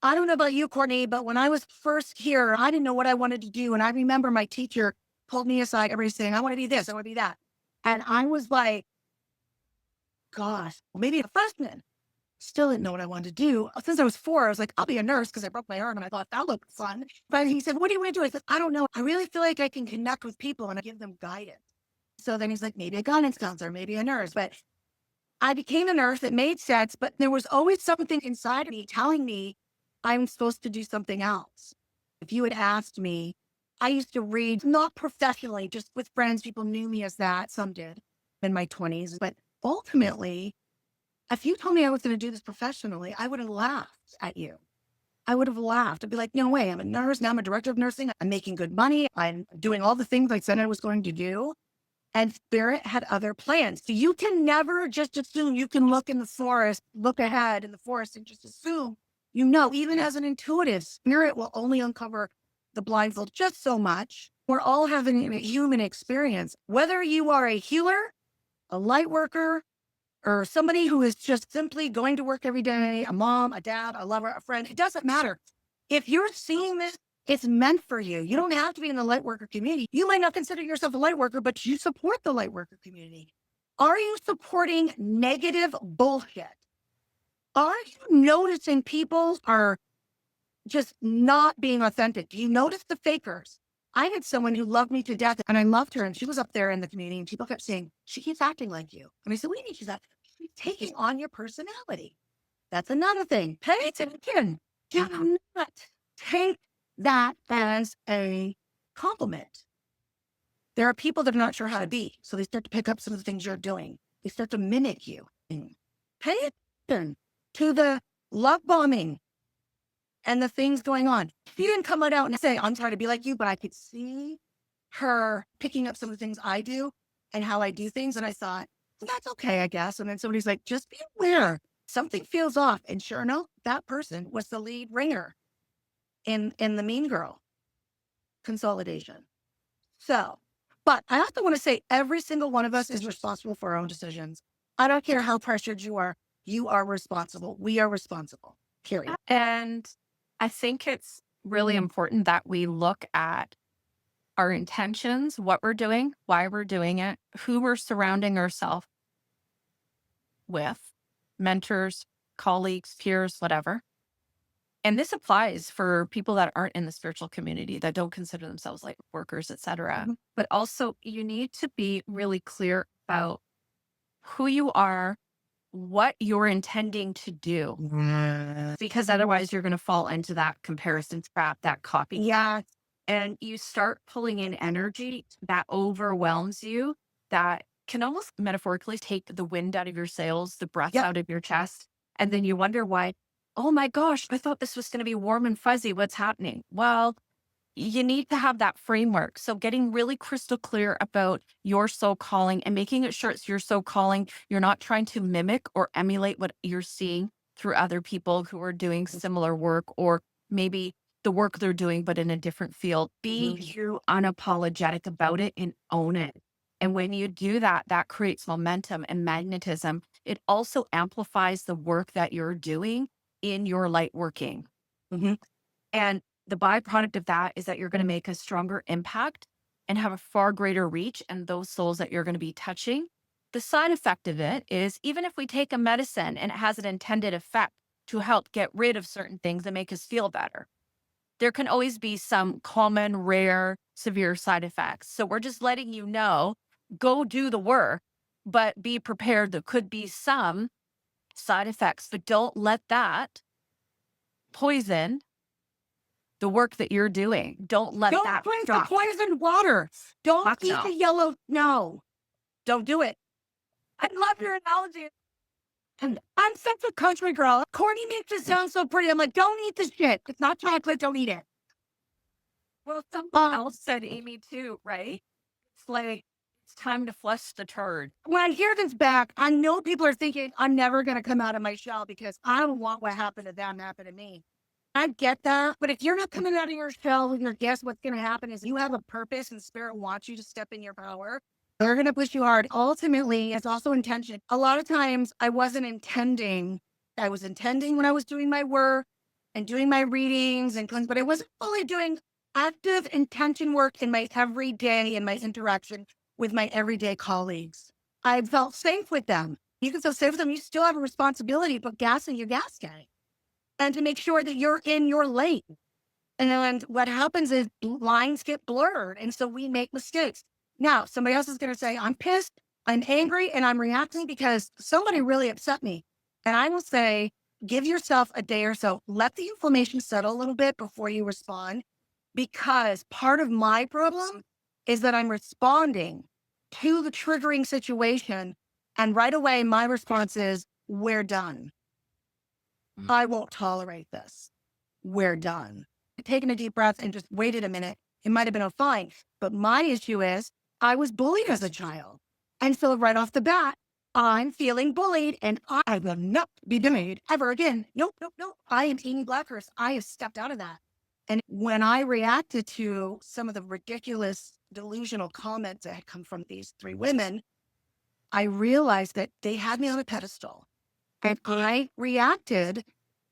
I don't know about you, Courtney, but when I was first here, I didn't know what I wanted to do. And I remember my teacher pulled me aside, everybody saying, I want to be this, I want to be that. And I was like, gosh, maybe a freshman. Still didn't know what I wanted to do. Since I was 4, I was like, I'll be a nurse because I broke my arm and I thought that looked fun. But he said, what do you want to do? I said, I don't know. I really feel like I can connect with people and I give them guidance. So then he's like, maybe a guidance counselor, maybe a nurse. But I became a nurse. It made sense. But there was always something inside of me telling me I'm supposed to do something else. If you had asked me, I used to read, not professionally, just with friends. People knew me as that. Some did in my 20s. But ultimately, if you told me I was going to do this professionally, I would have laughed at you. I would have laughed. I'd be like, no way, I'm a nurse. Now I'm a director of nursing. I'm making good money. I'm doing all the things I said I was going to do. And Spirit had other plans. So you can never just assume you can look in the forest, look ahead in the forest and just assume, even as an intuitive, Spirit will only uncover the blindfold just so much. We're all having a human experience. Whether you are a healer, a light worker, or somebody who is just simply going to work every day, a mom, a dad, a lover, a friend, it doesn't matter. If you're seeing this, it's meant for you. You don't have to be in the light worker community. You might not consider yourself a light worker, but you support the light worker community. Are you supporting negative bullshit? Are you noticing people are just not being authentic? Do you notice the fakers? I had someone who loved me to death and I loved her and she was up there in the community and people kept saying, she keeps acting like you. And I said, what do you mean she's taking on your personality? That's another thing. Pay attention. Do not take that as a compliment. There are people that are not sure how to be, so they start to pick up some of the things you're doing. They start to mimic you. Pay attention to the love bombing and the things going on. She didn't come out and say, I'm trying to be like you, but I could see her picking up some of the things I do and how I do things. And I thought, that's okay, I guess. And then somebody's like, just be aware. Something feels off. And sure enough, that person was the lead ringer in the Mean Girl consolidation. So, but I also want to say every single one of us is responsible for our own decisions. I don't care how pressured you are responsible. We are responsible, period. And I think it's really important that we look at our intentions, what we're doing, why we're doing it, who we're surrounding ourselves with, mentors, colleagues, peers, whatever. And this applies for people that aren't in the spiritual community, that don't consider themselves like workers, etc. But also you need to be really clear about who you are, what you're intending to do, because otherwise you're going to fall into that comparison trap, that copy. Yeah. And you start pulling in energy that overwhelms you, that can almost metaphorically take the wind out of your sails, the breath out of your chest. And then you wonder why, oh my gosh, I thought this was going to be warm and fuzzy. What's happening? Well, you need to have that framework. So getting really crystal clear about your soul calling and making it sure it's your soul calling. You're not trying to mimic or emulate what you're seeing through other people who are doing similar work, or maybe the work they're doing, but in a different field. Be you unapologetic about it and own it. And when you do that, that creates momentum and magnetism. It also amplifies the work that you're doing in your light working. And the byproduct of that is that you're going to make a stronger impact and have a far greater reach. And those souls that you're going to be touching, the side effect of it is, even if we take a medicine and it has an intended effect to help get rid of certain things and make us feel better, there can always be some common, rare, severe side effects. So we're just letting you know, go do the work, but be prepared. There could be some side effects, but don't let that poison the work that you're doing. Don't let that drink the poisoned water. Don't eat the yellow. No, don't do it. I love your analogy. And I'm such a country girl. Courtney makes it sound so pretty. I'm like, don't eat this shit. It's not chocolate. Don't eat it. Well, someone else said, Amy, too, right? It's like, it's time to flush the turd. When I hear this back, I know people are thinking, I'm never going to come out of my shell because I don't want what happened to them happen to me. I get that. But if you're not coming out of your shell, guess what's going to happen is you have a purpose and Spirit wants you to step in your power. They're going to push you hard. Ultimately, it's also intention. A lot of times I wasn't intending. I was intending when I was doing my work and doing my readings and cleanse, but I wasn't fully doing active intention work in my everyday, in my interaction with my everyday colleagues. I felt safe with them. You can feel safe with them. You still have a responsibility to put gas in your gas tank and to make sure that you're in your lane. And what happens is lines get blurred. And so we make mistakes. Now, somebody else is going to say, I'm pissed, I'm angry, and I'm reacting because somebody really upset me. And I will say, give yourself a day or so. Let the inflammation settle a little bit before you respond. Because part of my problem is that I'm responding to the triggering situation And right away, my response is, we're done. Mm. I won't tolerate this. We're done. Taking a deep breath and just waited a minute. It might have been fine. But my issue is I was bullied as a child. And so right off the bat, I'm feeling bullied and I will not be bullied ever again. Nope, nope, nope. I am Amy Blackhurst. I have stepped out of that. And when I reacted to some of the ridiculous delusional comments that had come from these three women, I realized that they had me on a pedestal. And I reacted,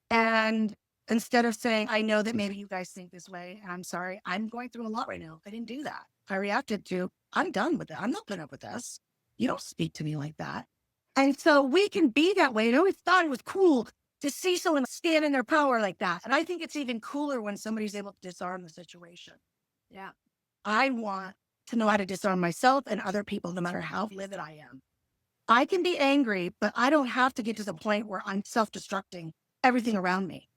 and instead of saying, I know that maybe you guys think this way, and I'm sorry, I'm going through a lot right now. I didn't do that. I reacted to, I'm done with it. I'm not putting up with this. You don't speak to me like that. And so we can be that way. I always thought it was cool to see someone stand in their power like that. And I think it's even cooler when somebody's able to disarm the situation. Yeah. I want to know how to disarm myself and other people, no matter how livid I am. I can be angry, but I don't have to get to the point where I'm self-destructing everything around me.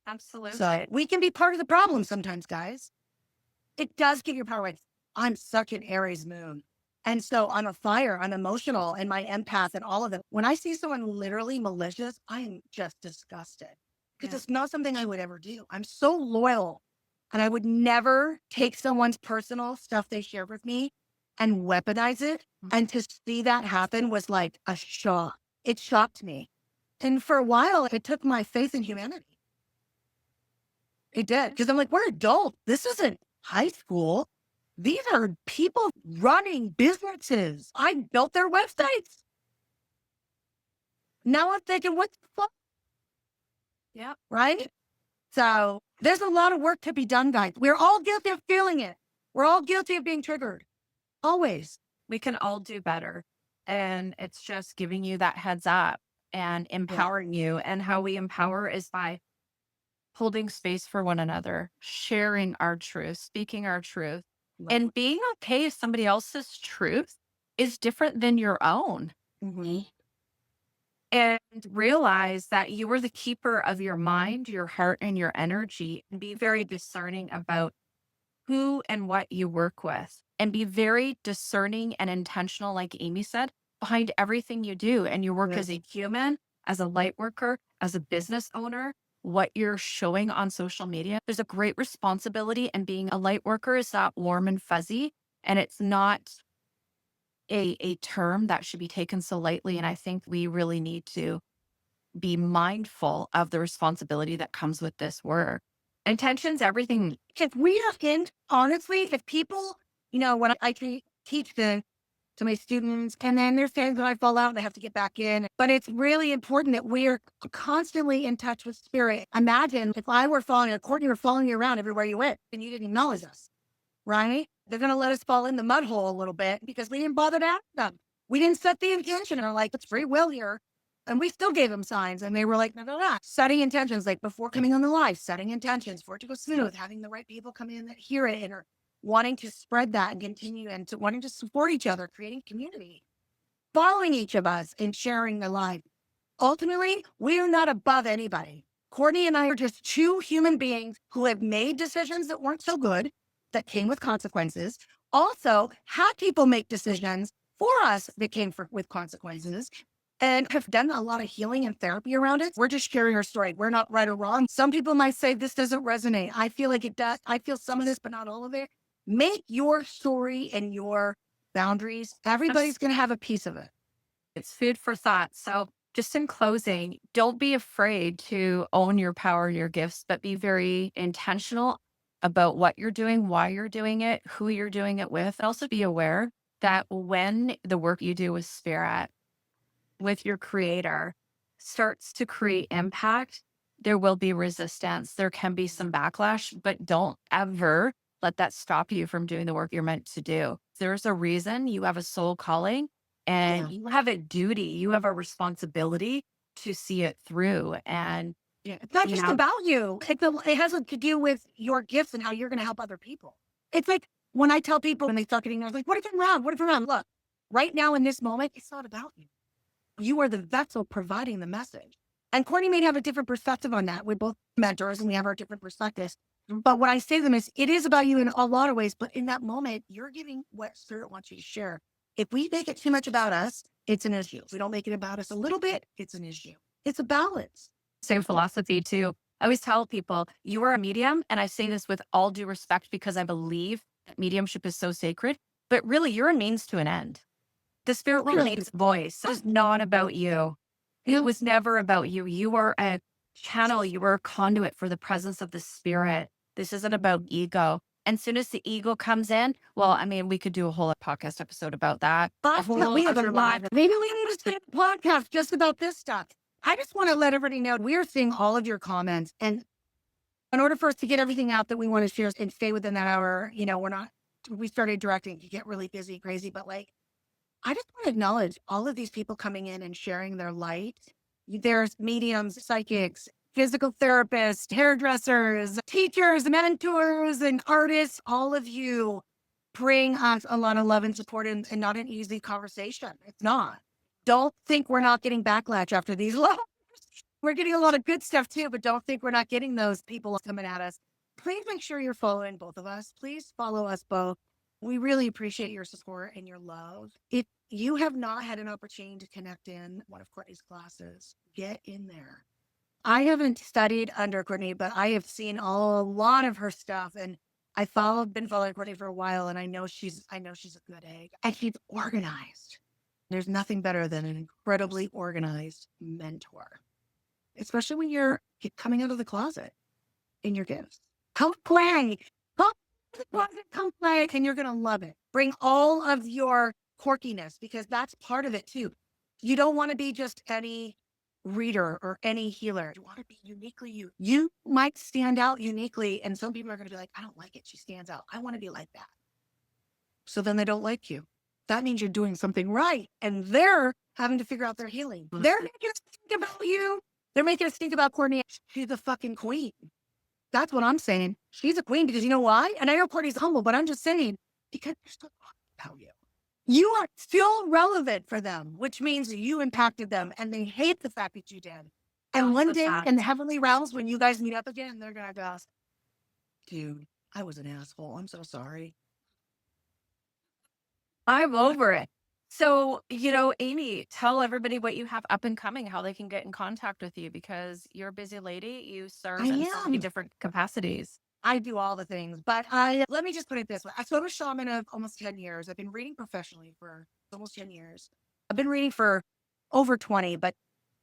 Absolutely. So we can be part of the problem sometimes, guys. It does give your power away. I'm such an Aries moon. And so I'm a fire, I'm emotional, and my empath and all of it. When I see someone literally malicious, I am just disgusted because it's not something I would ever do. I'm so loyal, and I would never take someone's personal stuff they shared with me and weaponize it. And to see that happen was like a shock. It shocked me. And for a while, it took my faith in humanity. It did. Because I'm like, we're adults. This isn't high school. These are people running businesses. I built their websites. Now I'm thinking, what the fuck? Yeah. Right? So there's a lot of work to be done, guys. We're all guilty of feeling it. We're all guilty of being triggered. Always. We can all do better. And it's just giving you that heads up and empowering you. And how we empower is by holding space for one another, sharing our truth, speaking our truth, and being okay if somebody else's truth is different than your own. Mm-hmm. And realize that you are the keeper of your mind, your heart, and your energy. And be very discerning about who and what you work with. And be very discerning and intentional, like Amy said, behind everything you do. And you work as a human, as a light worker, as a business owner, what you're showing on social media. There's a great responsibility, and being a light worker is not warm and fuzzy. And it's not a term that should be taken so lightly. And I think we really need to be mindful of the responsibility that comes with this work. Intention's everything. If we have, honestly, if people, when I teach to my students, and then there's times when I fall out and I have to get back in. But it's really important that we are constantly in touch with spirit. Imagine if I were following, or Courtney were following you around everywhere you went and you didn't acknowledge us, right? They're going to let us fall in the mud hole a little bit because we didn't bother to ask them. We didn't set the intention. And they're like, it's free will here. And we still gave them signs. And they were like, no. Setting intentions, like before coming on the live, setting intentions for it to go smooth, having the right people come in that hear it and are wanting to spread that and continue, and to wanting to support each other, creating community, following each of us and sharing the life. Ultimately, we are not above anybody. Courtney and I are just two human beings who have made decisions that weren't so good, that came with consequences. Also, had people make decisions for us that came with consequences, and have done a lot of healing and therapy around it. We're just sharing our story. We're not right or wrong. Some people might say this doesn't resonate. I feel like it does. I feel some of this, but not all of it. Make your story and your boundaries. Everybody's going to have a piece of it. It's food for thought. So just in closing, don't be afraid to own your power, your gifts, but be very intentional about what you're doing, why you're doing it, who you're doing it with. And also be aware that when the work you do with spirit, with your creator, starts to create impact, there will be resistance. There can be some backlash, but don't ever let that stop you from doing the work you're meant to do. There's a reason. You have a soul calling, and you have a duty, you have a responsibility to see it through. And it's not just about you. It has to do with your gifts and how you're going to help other people. It's like when I tell people when they start getting nervous, like, what if I'm wrong? What if I'm wrong? Look, right now in this moment, it's not about you. You are the vessel providing the message. And Courtney may have a different perspective on that. We're both mentors and we have our different perspectives. But what I say to them is, it is about you in a lot of ways, but in that moment, you're giving what spirit wants you to share. If we make it too much about us, it's an issue. If we don't make it about us a little bit, it's an issue. It's a balance. Same philosophy too. I always tell people, you are a medium, and I say this with all due respect because I believe that mediumship is so sacred, but really you're a means to an end. The spirit world needs a voice. It's not about you. It was never about you. You are a channel. You are a conduit for the presence of the spirit. This isn't about ego. And soon as the ego comes in, well, I mean, we could do a whole podcast episode about that. But we have a lot. Maybe we need to do a podcast just about this stuff. I just want to let everybody know we are seeing all of your comments. And in order for us to get everything out that we want to share and stay within that hour, we started directing to get really busy, crazy, but like, I just want to acknowledge all of these people coming in and sharing their light. There's mediums, psychics, physical therapists, hairdressers, teachers, mentors, and artists. All of you bring us a lot of love and support and not an easy conversation. It's not. Don't think we're not getting backlash after these lives. We're getting a lot of good stuff too, but don't think we're not getting those people coming at us. Please make sure you're following both of us. Please follow us both. We really appreciate your support and your love. If you have not had an opportunity to connect in one of Courtney's classes, get in there. I haven't studied under Courtney, but I have seen a lot of her stuff, and been following Courtney for a while, and I know she's a good egg, and she's organized. There's nothing better than an incredibly organized mentor, especially when you're coming out of the closet in your gifts. Come play. Come play, and you're going to love it. Bring all of your quirkiness, because that's part of it too. You don't want to be just any reader or any healer. You want to be uniquely you. You might stand out uniquely, and some people are going to be like, I don't like it. She stands out. I want to be like that. So then they don't like you. That means you're doing something right, and they're having to figure out their healing. They're making us think about you. They're making us think about Courtney. She's the fucking queen. That's what I'm saying. She's a queen because you know why? And I know Courtney's humble, but I'm just saying because they're still talking about you. You are still relevant for them, which means you impacted them, and they hate the fact that you did. And one day in the heavenly realms, when you guys meet up again, they're going to go, dude, I was an asshole. I'm so sorry. I'm over it. So, Amy, tell everybody what you have up and coming, how they can get in contact with you, because you're a busy lady. You serve in so many different capacities. I do all the things, but let me just put it this way. I'm a shaman of almost 10 years. I've been reading professionally for almost 10 years. I've been reading for over 20, but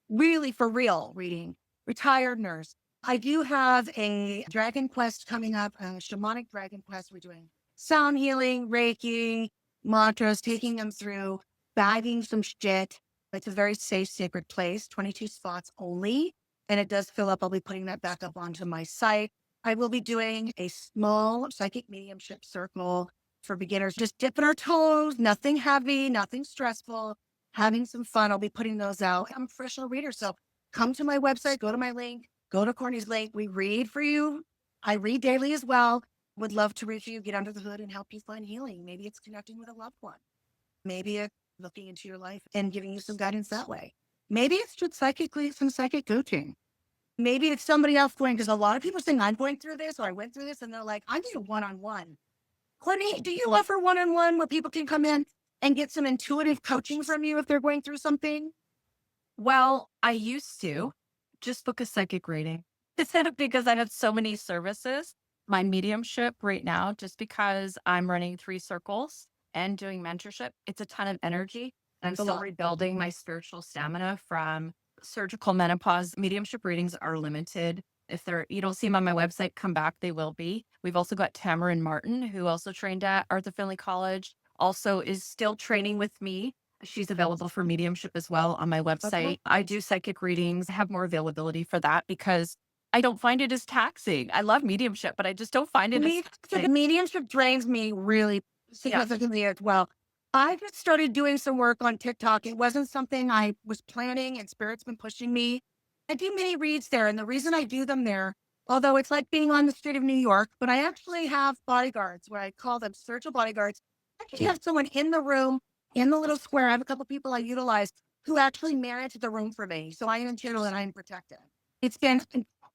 really for real reading. Retired nurse. I do have a Dragon Quest coming up, a shamanic Dragon Quest. We're doing sound healing, Reiki, mantras, taking them through, bagging some shit. It's a very safe, sacred place, 22 spots only. And it does fill up. I'll be putting that back up onto my site. I will be doing a small psychic mediumship circle for beginners, just dipping our toes, nothing heavy, nothing stressful, having some fun. I'll be putting those out. I'm a professional reader. So come to my website, go to my link, go to Courtney's link. We read for you. I read daily as well. Would love to read for you, get under the hood and help you find healing. Maybe it's connecting with a loved one. Maybe it's looking into your life and giving you some guidance that way. Maybe it's just some psychic coaching. Maybe it's somebody else going, because a lot of people saying I'm going through this or I went through this, and they're like, I need a one-on-one. Courtney, do you offer one-on-one where people can come in and get some intuitive coaching from you if they're going through something? Well, I used to just book a psychic reading. It's because I have so many services. My mediumship right now, just because I'm running 3 circles and doing mentorship, it's a ton of energy. I'm still rebuilding my spiritual stamina from surgical menopause. Mediumship readings are limited. If you don't see them on my website, come back. They will be. We've also got Tamara Martin, who also trained at Arthur Findlay College, also is still training with me. She's available for mediumship as well on my website. I do psychic readings. I have more availability for that because I don't find it as taxing. I love mediumship, but I just don't find it as taxing. Mediumship drains me really significantly as well. I just started doing some work on TikTok. It wasn't something I was planning, and Spirit's been pushing me. I do mini reads there, and the reason I do them there, although it's like being on the street of New York, but I actually have bodyguards, where I call them spiritual bodyguards. I actually have someone in the room, in the little square. I have a couple people I utilize who actually manage the room for me. So I am chilled and I am protected. It's been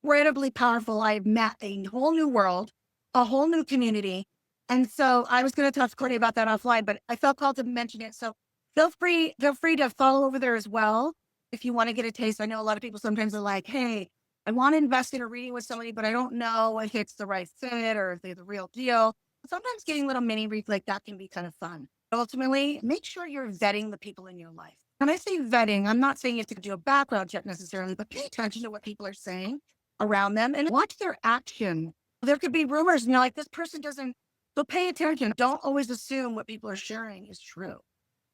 incredibly powerful. I've met a whole new world, a whole new community. And so I was going to talk to Courtney about that offline, but I felt called to mention it. So feel free to follow over there as well if you want to get a taste. I know a lot of people sometimes are like, hey, I want to invest in a reading with somebody, but I don't know if it's the right fit or if they're the real deal. Sometimes getting little mini reads like that can be kind of fun. But ultimately, make sure you're vetting the people in your life. When I say vetting, I'm not saying you have to do a background check necessarily, but pay attention to what people are saying around them and watch their action. There could be rumors and you're like, this person doesn't. So pay attention. Don't always assume what people are sharing is true.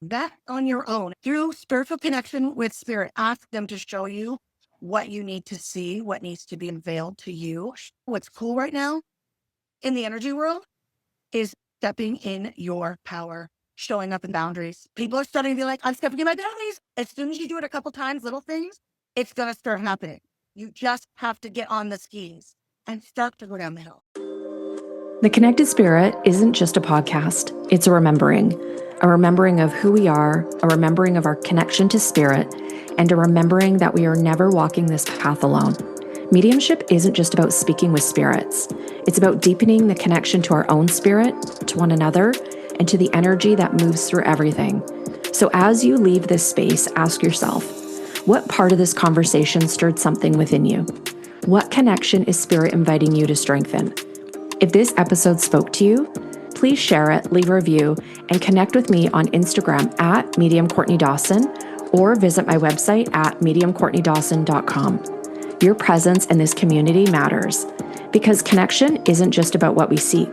That on your own. Through spiritual connection with spirit, ask them to show you what you need to see, what needs to be unveiled to you. What's cool right now in the energy world is stepping in your power, showing up in boundaries. People are starting to be like, I'm stepping in my boundaries. As soon as you do it a couple times, little things, it's going to start happening. You just have to get on the skis and start to go down the hill. The Connected Spirit isn't just a podcast, it's a remembering of who we are, a remembering of our connection to spirit, and a remembering that we are never walking this path alone. Mediumship isn't just about speaking with spirits. It's about deepening the connection to our own spirit, to one another, and to the energy that moves through everything. So as you leave this space, ask yourself, what part of this conversation stirred something within you? What connection is spirit inviting you to strengthen? If this episode spoke to you, please share it, leave a review, and connect with me on Instagram at Medium Courtney Dawson or visit my website at mediumcourtneydawson.com. Your presence in this community matters because connection isn't just about what we seek,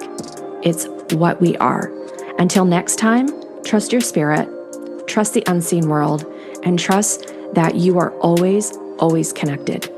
it's what we are. Until next time, trust your spirit, trust the unseen world, and trust that you are always, always connected.